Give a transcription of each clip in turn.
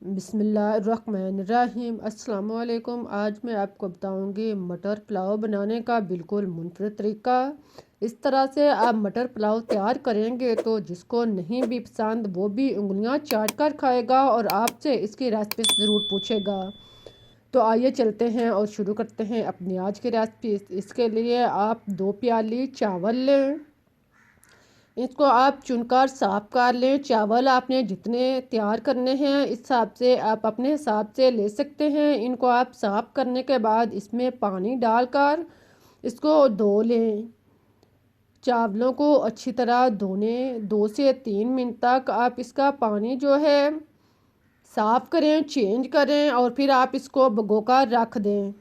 बिस्मिल्लाहिर्रहमानिर्रहीम। अस्सलाम वालेकुम। आज मैं आपको बताऊंगी मटर पुलाव बनाने का बिल्कुल मुनफरद तरीका। इस तरह से आप मटर पुलाव तैयार करेंगे तो जिसको नहीं भी पसंद वो भी उंगलियां चाट कर खाएगा और आपसे इसकी रेसिपी ज़रूर पूछेगा। तो आइए चलते हैं और शुरू करते हैं अपनी आज की रेसिपी। इसके लिए आप 2 प्याली चावल लें। इसको आप चुनकर साफ़ कर लें। चावल आपने जितने तैयार करने हैं इस हिसाब से आप अपने हिसाब से ले सकते हैं। इनको आप साफ़ करने के बाद इसमें पानी डालकर इसको धो लें। चावलों को अच्छी तरह धोने 2 से 3 मिनट तक आप इसका पानी जो है साफ़ करें, चेंज करें और फिर आप इसको भिगोकर रख दें।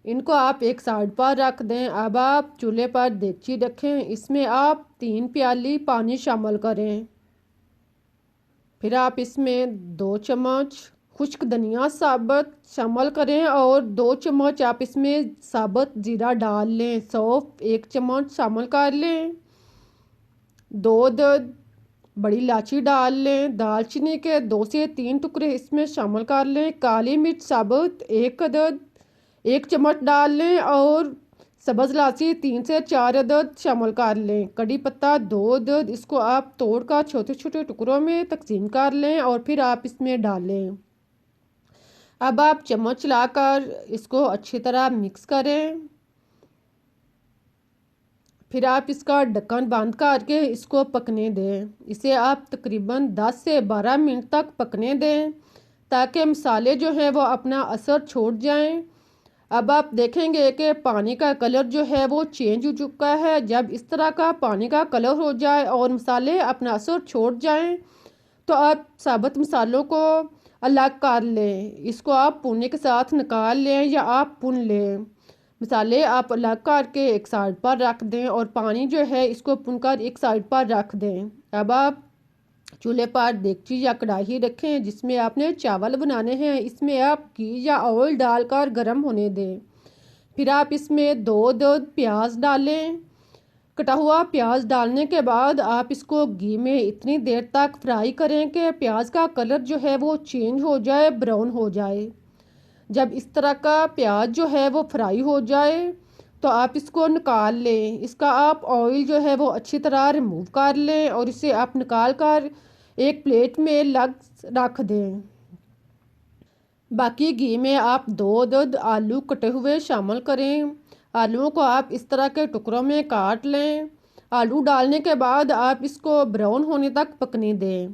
इनको आप एक साइड पर रख दें। अब आप चूल्हे पर देगची रखें। इसमें आप 3 प्याली पानी शामिल करें। फिर आप इसमें 2 चम्मच खुश्क धनिया साबुत शामिल करें और 2 चम्मच आप इसमें साबुत जीरा डाल लें। सौंफ 1 चम्मच शामिल कर लें। 2 बड़ी इलायची डाल लें। दालचीनी के 2 से 3 टुकड़े इसमें शामिल कर लें। काली मिर्च साबुत 1 अदद 1 चम्मच डाल लें और सब्ज़ इलायची 3 से 4 अदद शामिल कर लें। कड़ी पत्ता 2 अदद इसको आप तोड़कर छोटे छोटे टुकड़ों में तकसीम कर लें और फिर आप इसमें डालें। अब आप चम्मच लाकर इसको अच्छी तरह मिक्स करें। फिर आप इसका ढक्कन बंद करके इसको पकने दें। इसे आप तकरीबन 10 से 12 मिनट तक पकने दें ताकि मसाले जो हैं वो अपना असर छोड़ जाएं। अब आप देखेंगे कि पानी का कलर जो है वो चेंज हो चुका है। जब इस तरह का पानी का कलर हो जाए और मसाले अपना असर छोड़ जाएं तो आप साबुत मसालों को अलग कर लें। इसको आप भुनने के साथ निकाल लें या आप भून लें। मसाले आप अलग करके एक साइड पर रख दें और पानी जो है इसको भूनकर एक साइड पर रख दें। अब आप चूल्हे पर देगची या कढ़ाई रखें जिसमें आपने चावल बनाने हैं। इसमें आप घी या ऑयल डालकर गर्म होने दें। फिर आप इसमें 2 प्याज डालें। कटा हुआ प्याज डालने के बाद आप इसको घी में इतनी देर तक फ्राई करें कि प्याज का कलर जो है वो चेंज हो जाए, ब्राउन हो जाए। जब इस तरह का प्याज जो है वो फ्राई हो जाए तो आप इसको निकाल लें। इसका आप ऑयल जो है वो अच्छी तरह रिमूव कर लें और इसे आप निकाल कर एक प्लेट में लग रख दें। बाकी घी में आप 2 अदद आलू कटे हुए शामिल करें। आलूओं को आप इस तरह के टुकड़ों में काट लें। आलू डालने के बाद आप इसको ब्राउन होने तक पकने दें।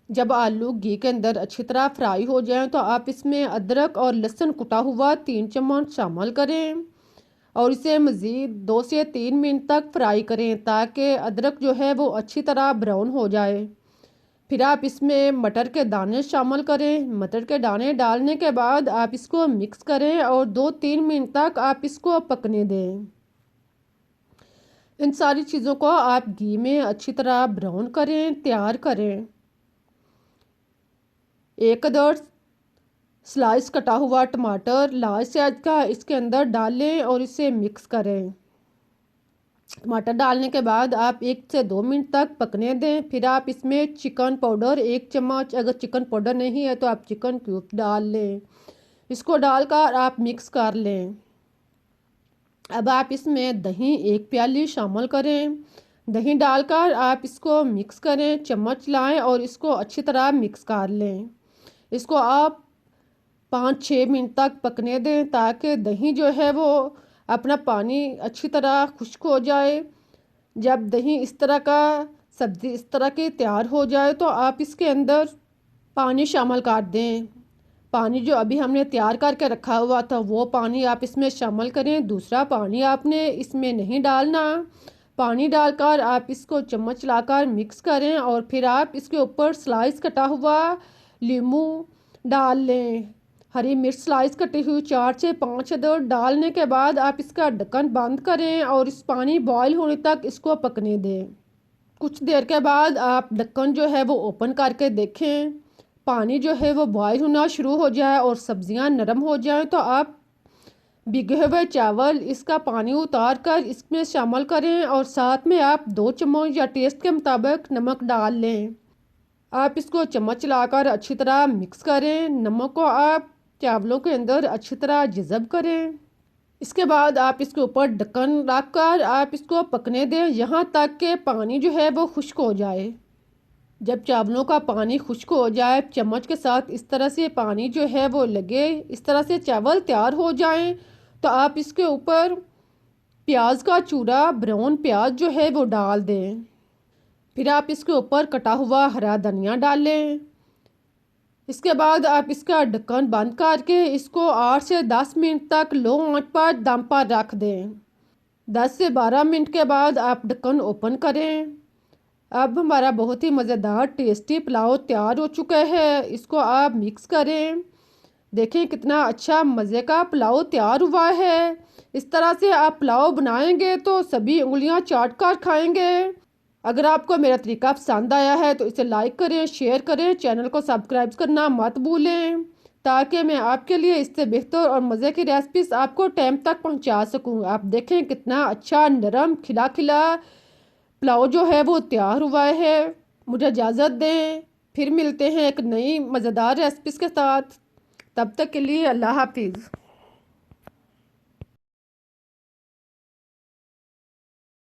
जब आलू घी के अंदर अच्छी तरह फ्राई हो जाए तो आप इसमें अदरक और लहसुन कुटा हुआ 3 चम्मच शामिल करें और इसे मज़ीद 2 से 3 मिनट तक फ्राई करें ताकि अदरक जो है वो अच्छी तरह ब्राउन हो जाए। फिर आप इसमें मटर के दाने शामिल करें। मटर के दाने डालने के बाद आप इसको मिक्स करें और 2-3 मिनट तक आप इसको पकने दें। इन सारी चीज़ों को आप घी में अच्छी तरह ब्राउन करें, तैयार करें। 1 अदद स्लाइस कटा हुआ टमाटर लार्ज साइज का इसके अंदर डालें और इसे मिक्स करें। टमाटर डालने के बाद आप 1 से 2 मिनट तक पकने दें। फिर आप इसमें चिकन पाउडर 1 चम्मच, अगर चिकन पाउडर नहीं है तो आप चिकन क्यूब डाल लें। इसको डालकर आप मिक्स कर लें। अब आप इसमें दही 1 प्याली शामिल करें। दही डालकर आप इसको मिक्स करें, चम्मच लाएं और इसको अच्छी तरह मिक्स कर लें। इसको आप 5-6 मिनट तक पकने दें ताकि दही जो है वो अपना पानी अच्छी तरह खुश्क हो जाए। जब दही इस तरह का सब्ज़ी इस तरह की तैयार हो जाए तो आप इसके अंदर पानी शामिल कर दें। पानी जो अभी हमने तैयार करके रखा हुआ था वो पानी आप इसमें शामिल करें। दूसरा पानी आपने इसमें नहीं डालना। पानी डालकर आप इसको चम्मच लाकर मिक्स करें और फिर आप इसके ऊपर स्लाइस कटा हुआ नींबू डाल लें। हरी मिर्च स्लाइस कटी हुई 4 से 5 अदद डालने के बाद आप इसका ढक्कन बंद करें और इस पानी बॉयल होने तक इसको पकने दें। कुछ देर के बाद आप ढक्कन जो है वो ओपन करके देखें। पानी जो है वो बॉयल होना शुरू हो जाए और सब्जियां नरम हो जाए तो आप भिगे हुए चावल इसका पानी उतार कर इसमें शामिल करें और साथ में आप 2 चम्मच या टेस्ट के मुताबिक नमक डाल लें। आप इसको चम्मच चलाकर अच्छी तरह मिक्स करें। नमक को आप चावलों के अंदर अच्छी तरह जज़ब करें। इसके बाद आप इसके ऊपर ढक्कन रखकर आप इसको पकने दें यहाँ तक कि पानी जो है वो खुश्क हो जाए। जब चावलों का पानी खुश्क हो जाए, चम्मच के साथ इस तरह से पानी जो है वो लगे, इस तरह से चावल तैयार हो जाएं, तो आप इसके ऊपर प्याज का चूरा, ब्राउन प्याज जो है वो डाल दें। फिर आप इसके ऊपर कटा हुआ हरा धनिया डालें। इसके बाद आप इसका ढक्कन बंद करके इसको 8 से 10 मिनट तक लो आंच पर दम पर रख दें। 10 से 12 मिनट के बाद आप ढक्कन ओपन करें। अब हमारा बहुत ही मज़ेदार टेस्टी पुलाव तैयार हो चुका है। इसको आप मिक्स करें। देखें कितना अच्छा मज़े का पुलाव तैयार हुआ है। इस तरह से आप पुलाव बनाएंगे तो सभी उंगलियां चाट कर खाएंगे। अगर आपको मेरा तरीका पसंद आया है तो इसे लाइक करें, शेयर करें, चैनल को सब्सक्राइब करना मत भूलें, ताकि मैं आपके लिए इससे बेहतर और मज़े की रेसिपीज़ आपको टाइम तक पहुंचा सकूं। आप देखें कितना अच्छा नरम खिला खिला पुलाव जो है वो तैयार हुआ है। मुझे इजाज़त दें, फिर मिलते हैं एक नई मज़ेदार रेसिपीज़ के साथ। तब तक के लिए अल्लाह हाफिज़।